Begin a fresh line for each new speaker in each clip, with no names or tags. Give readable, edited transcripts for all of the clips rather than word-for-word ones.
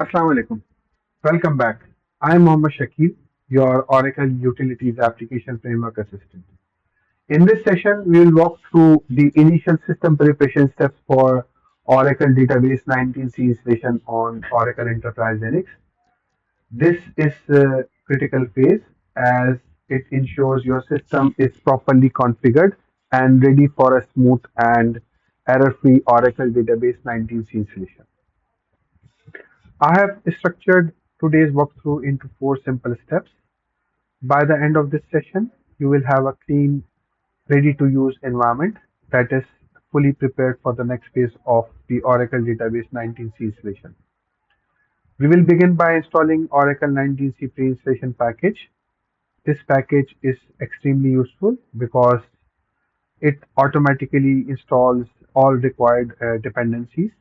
Assalamu alaikum. Welcome back. I'm Mohammed Shakil, your Oracle Utilities Application Framework Assistant. In this session, we will walk through the initial system preparation steps for Oracle Database 19c installation on Oracle Enterprise Linux. This is a critical phase as it ensures your system is properly configured and ready for a smooth and error-free Oracle Database 19c installation. I have structured today's walkthrough into four simple steps. By the end of this session, you will have a clean, ready to use environment that is fully prepared for the next phase of the Oracle Database 19c installation. We will begin by installing Oracle 19c pre-installation package. This package is extremely useful because it automatically installs all required dependencies,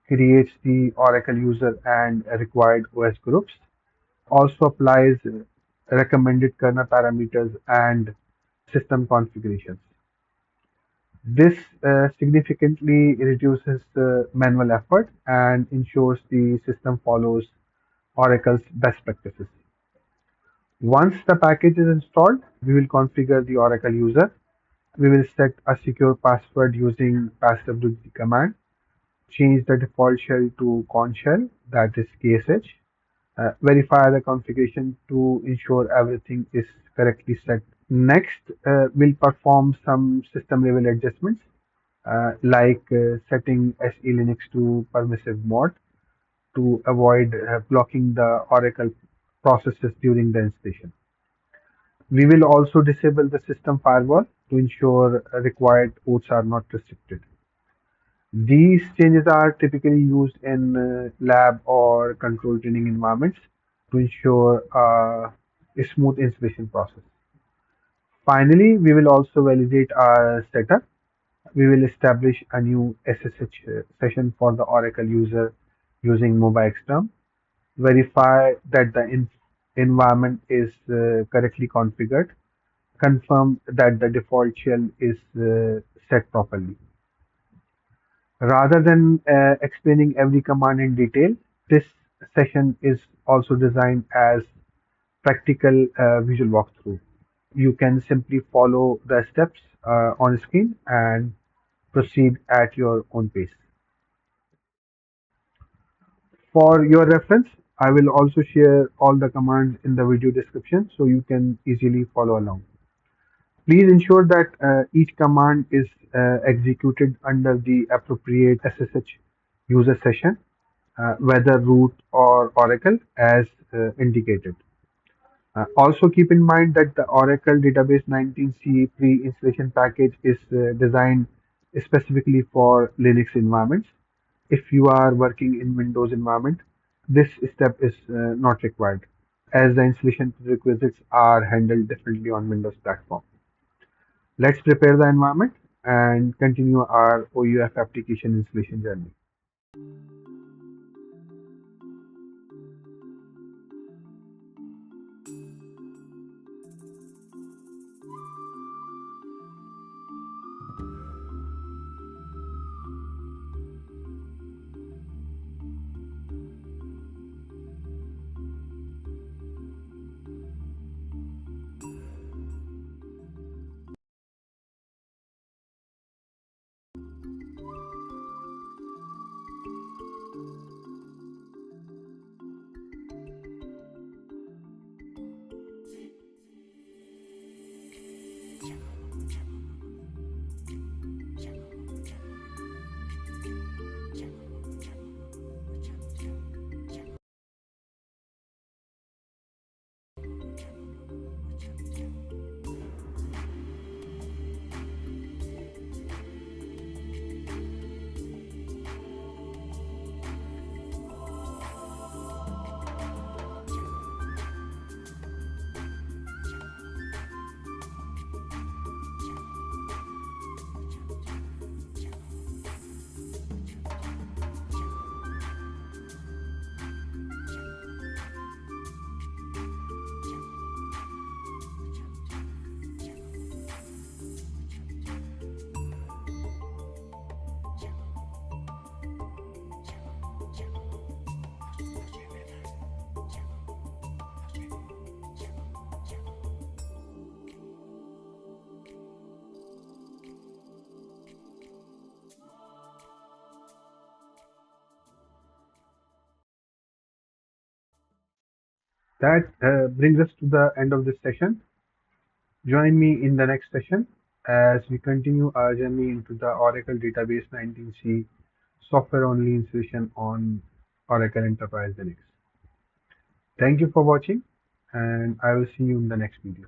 creates the Oracle user and required OS groups, also applies recommended kernel parameters and system configurations. This significantly reduces manual effort and ensures the system follows Oracle's best practices. Once the package is installed, we will configure the Oracle user. We will set a secure password using passwd command, change the default shell to con shell, that is KSH, verify the configuration to ensure everything is correctly set. Next, we'll perform some system level adjustments like setting SE Linux to permissive mode to avoid blocking the Oracle processes during the installation. We will also disable the system firewall to ensure required ports are not restricted. These changes are typically used in lab or control training environments to ensure a smooth installation process. Finally, we will also validate our setup. We will establish a new SSH session for the Oracle user using MobiXterm, verify that the environment is correctly configured, confirm that the default shell is set properly. Rather than explaining every command in detail, this session is also designed as practical visual walkthrough. You can simply follow the steps on screen and proceed at your own pace. For your reference, I will also share all the commands in the video description so you can easily follow along. Please ensure that each command is executed under the appropriate SSH user session, whether root or Oracle as indicated. Also keep in mind that the Oracle Database 19c pre-installation package is designed specifically for Linux environments. If you are working in Windows environment, this step is not required as the installation prerequisites are handled differently on Windows platform. Let's prepare the environment and continue our OUAF application installation journey. That brings us to the end of this session. Join me in the next session as we continue our journey into the Oracle Database 19C software-only installation on Oracle Enterprise Linux. Thank you for watching, and I will see you in the next video.